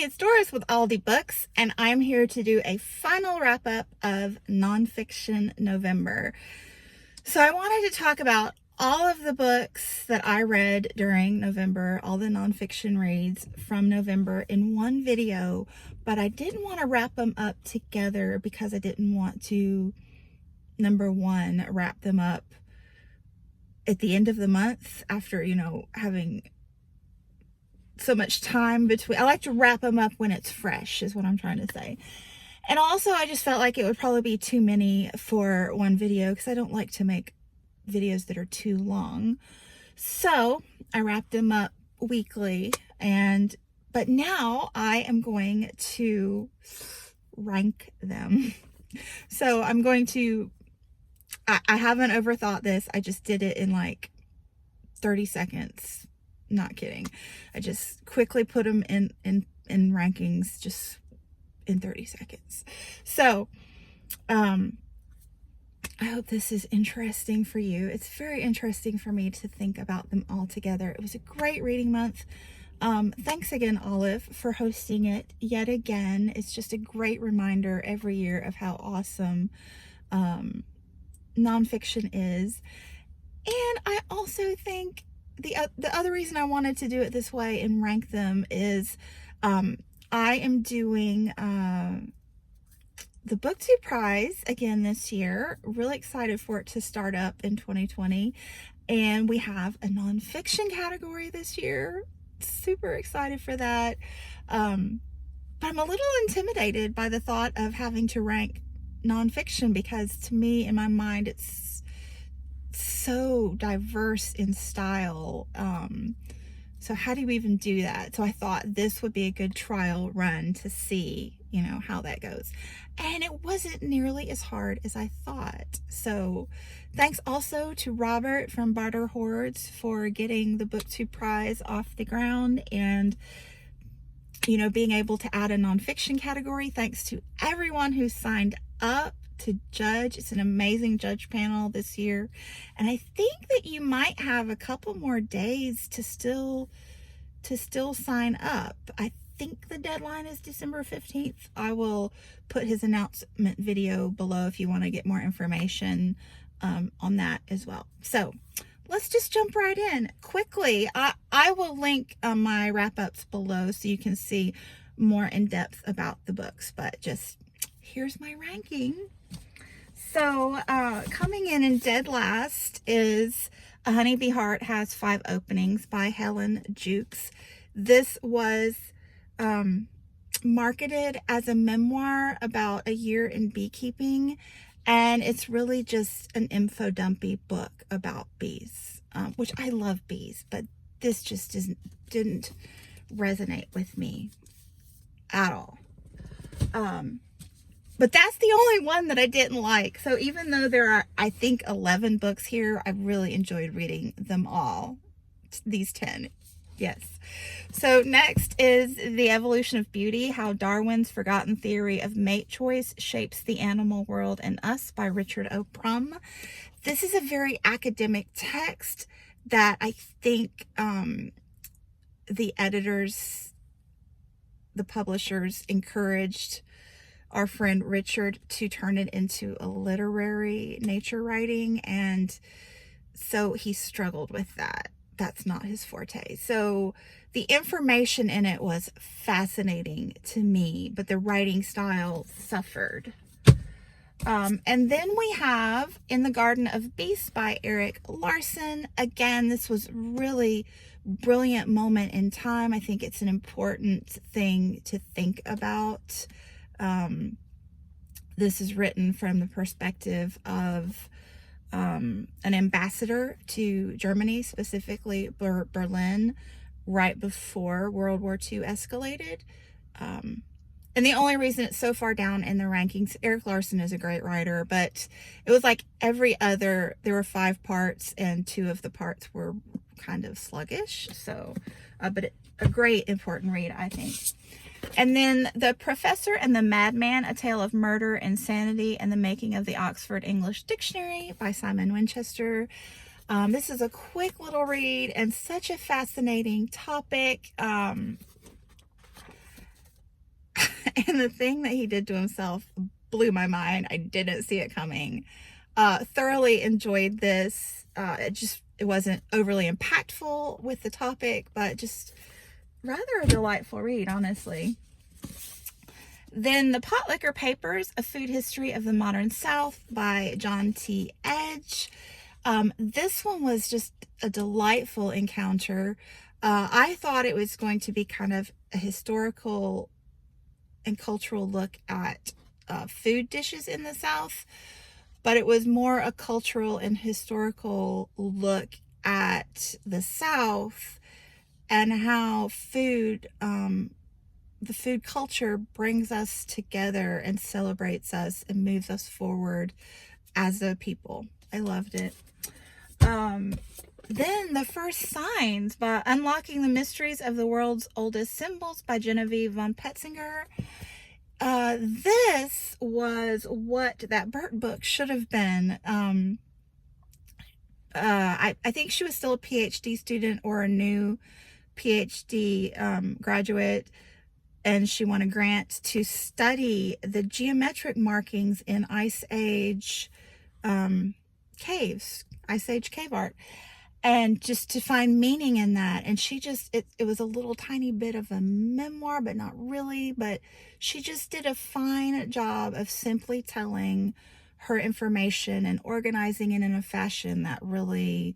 it's Doris with Aldi Books, and I'm here to do a final wrap-up of Nonfiction November. So I wanted to talk about all of the books that I read during November, all the nonfiction reads from November in one video, but I didn't want to wrap them up together because I didn't want to, number one, wrap them up at the end of the month after, having so much time between. I like to wrap them up when it's fresh is what I'm trying to say. And also I just felt like it would probably be too many for one video because I don't like to make videos that are too long. So I wrapped them up weekly, but now I am going to rank them. So I'm going to, I haven't overthought this. I just did it in like 30 seconds. Not kidding. I just quickly put them in rankings just in 30 seconds. So, I hope this is interesting for you. It's very interesting for me to think about them all together. It was a great reading month. Thanks again, Olive, for hosting it yet again. It's just a great reminder every year of how awesome nonfiction is. And I also think the other reason I wanted to do it this way and rank them is I am doing the BookTube prize again this year. Really excited for it to start up in 2020. And we have a nonfiction category this year. Super excited for that. But I'm a little intimidated by the thought of having to rank nonfiction because to me, in my mind, it's so diverse in style. So how do you even do that? So I thought this would be a good trial run to see, how that goes. And it wasn't nearly as hard as I thought. So thanks also to Robert from Barter Hordes for getting the BookTube prize off the ground and, being able to add a nonfiction category. Thanks to everyone who signed up to judge. It's an amazing judge panel this year. And I think that you might have a couple more days to still sign up. I think the deadline is December 15th. I will put his announcement video below if you want to get more information on that as well. So let's just jump right in quickly. I will link my wrap-ups below so you can see more in depth about the books, but just here's my ranking. So coming in dead last is A Honeybee Heart Has 5 Openings by Helen Jukes. This was marketed as a memoir about a year in beekeeping, and it's really just an info dumpy book about bees, which I love bees, but this just didn't resonate with me at all. But that's the only one that I didn't like. So even though there are, I think, 11 books here, I really enjoyed reading them all. These 10. Yes. So next is The Evolution of Beauty, How Darwin's Forgotten Theory of Mate Choice Shapes the Animal World and Us by Richard O. Prum. This is a very academic text that I think the editors, the publishers encouraged our friend Richard to turn it into a literary nature writing, and so he struggled with that. That's not his forte. So the information in it was fascinating to me, but the writing style suffered. And then we have In the Garden of Beasts by Erik Larson. Again, this was really brilliant moment in time. I think it's an important thing to think about. This is written from the perspective of an ambassador to Germany, specifically Berlin, right before World War II escalated. And the only reason it's so far down in the rankings, Erik Larson is a great writer, but it was like every other, there were 5 parts and 2 of the parts were kind of sluggish. So, but a great important read, I think. And then The Professor and the Madman, A Tale of Murder, Insanity, and the Making of the Oxford English Dictionary by Simon Winchester. This is a quick little read and such a fascinating topic. And the thing that he did to himself blew my mind. I didn't see it coming. Thoroughly enjoyed this. It wasn't overly impactful with the topic, but just rather a delightful read, honestly. Then The Pot Liquor Papers, A Food History of the Modern South by John T. Edge. This one was just a delightful encounter. I thought it was going to be kind of a historical and cultural look at food dishes in the South, but it was more a cultural and historical look at the South and how food, the food culture brings us together and celebrates us and moves us forward as a people. I loved it. Then The First Signs by Unlocking the Mysteries of the World's Oldest Symbols by Genevieve von Petzinger. This was what that Burt book should have been. I think she was still a PhD student or a new PhD graduate, and she won a grant to study the geometric markings in Ice Age caves, Ice Age cave art, and just to find meaning in that. And she just, it was a little tiny bit of a memoir, but not really, but she just did a fine job of simply telling her information and organizing it in a fashion that really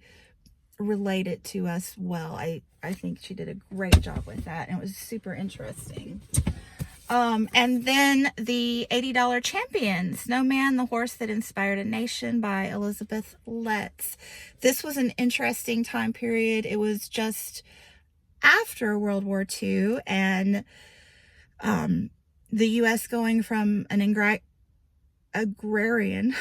related to us well. I think she did a great job with that, and it was super interesting. And then The $80 Champion, Snowman, the Horse That Inspired a Nation by Elizabeth Letts. This was an interesting time period. It was just after World War II, and the U.S. going from an agrarian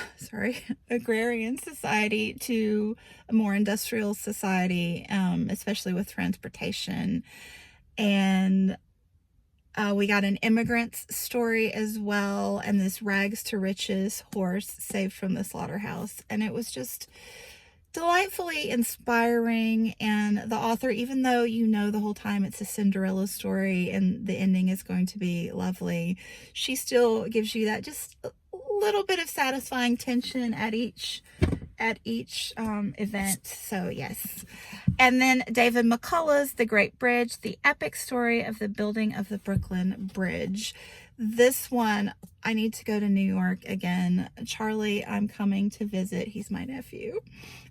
society to a more industrial society, especially with transportation. And we got an immigrant's story as well, and this rags to riches horse saved from the slaughterhouse. And it was just delightfully inspiring. And the author, even though you know the whole time it's a Cinderella story and the ending is going to be lovely, she still gives you that just a little bit of satisfying tension at each event. So yes. And then David McCullough's The Great Bridge, the epic story of the building of the Brooklyn Bridge. This one, I need to go to New York again. Charlie, I'm coming to visit. He's my nephew.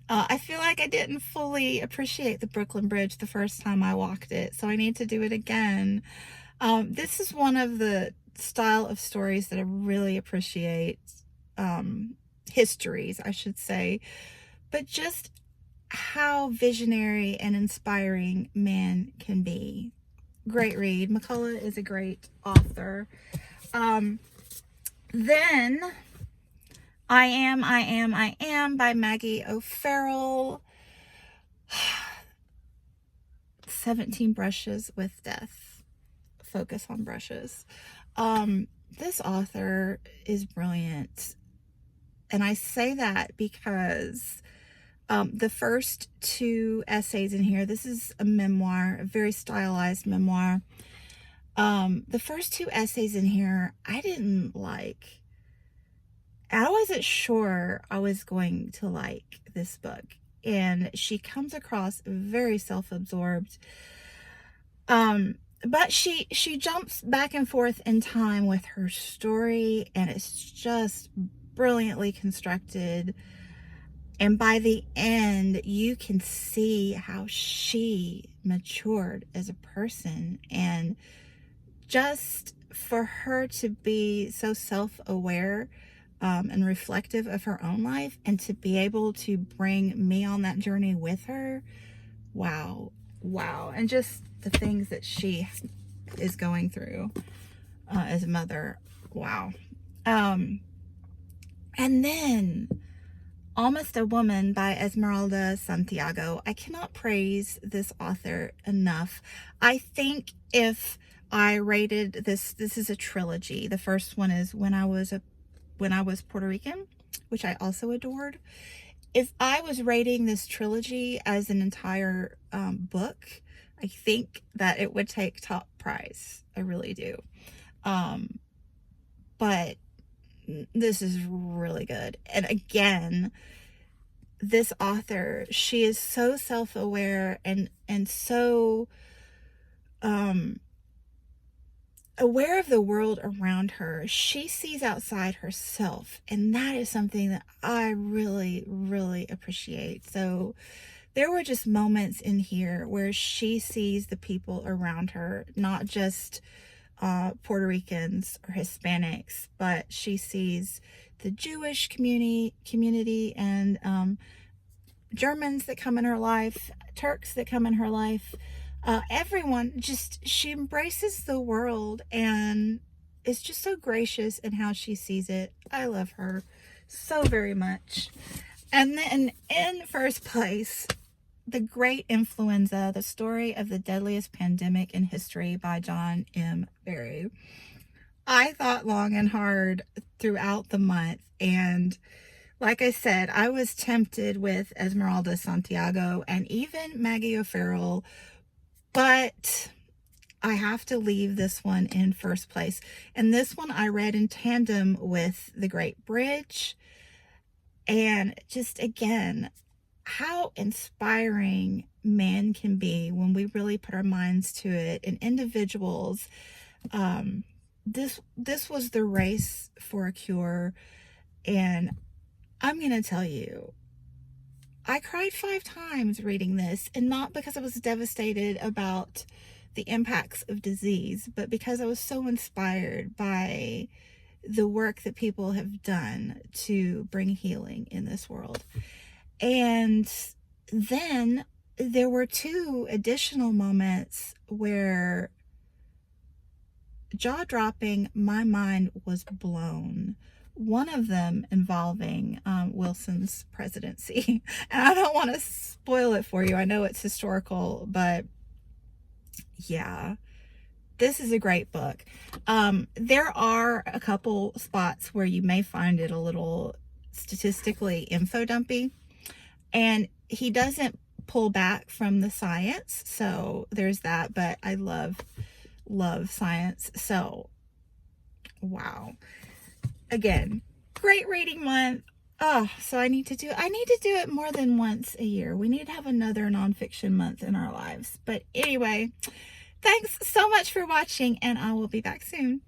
I feel like I didn't fully appreciate the Brooklyn Bridge the first time I walked it, so I need to do it again. This is one of the style of stories that I really appreciate. Histories, I should say, but just how visionary and inspiring man can be. Great read. McCullough is a great author. Then I Am by Maggie O'Farrell. 17 Brushes with Death. Focus on brushes. This author is brilliant. And I say that because the first two essays in here, this is a memoir, a very stylized memoir. The first two essays in here, I didn't like. I wasn't sure I was going to like this book. And she comes across very self-absorbed. But she jumps back and forth in time with her story, and it's just brilliantly constructed. And by the end, you can see how she matured as a person, and just for her to be so self-aware and reflective of her own life, and to be able to bring me on that journey with her. Wow. And just the things that she is going through as a mother. Wow. And then Almost a Woman by Esmeralda Santiago. I cannot praise this author enough. I think if I rated this is a trilogy. The first one is When I Was Puerto Rican, which I also adored. If I was rating this trilogy as an entire book, I think that it would take top prize. I really do. but this is really good. And again, this author, she is so self-aware and so aware of the world around her. She sees outside herself, and that is something that I really, really appreciate. So there were just moments in here where she sees the people around her, not just Puerto Ricans or Hispanics, but she sees the Jewish community and Germans that come in her life, Turks that come in her life, everyone. Just, she embraces the world and is just so gracious in how she sees it. I love her so very much. And then in first place, The Great Influenza, the story of the deadliest pandemic in history by John M. Barry. I thought long and hard throughout the month, and like I said, I was tempted with Esmeralda Santiago and even Maggie O'Farrell, but I have to leave this one in first place. And this one I read in tandem with The Great Bridge. And just, again, how inspiring man can be when we really put our minds to it. And individuals, this was the race for a cure. And I'm going to tell you, I cried 5 times reading this, and not because I was devastated about the impacts of disease, but because I was so inspired by the work that people have done to bring healing in this world. And then there were 2 additional moments where, jaw-dropping, my mind was blown. One of them involving Wilson's presidency. And I don't want to spoil it for you. I know it's historical, but yeah, this is a great book. There are a couple spots where you may find it a little statistically info dumpy, and he doesn't pull back from the science, so there's that. But I love science, so wow. Again, great reading month. Oh, so I need to do it more than once a year. We need to have another nonfiction month in our lives. But anyway, thanks so much for watching, and I will be back soon.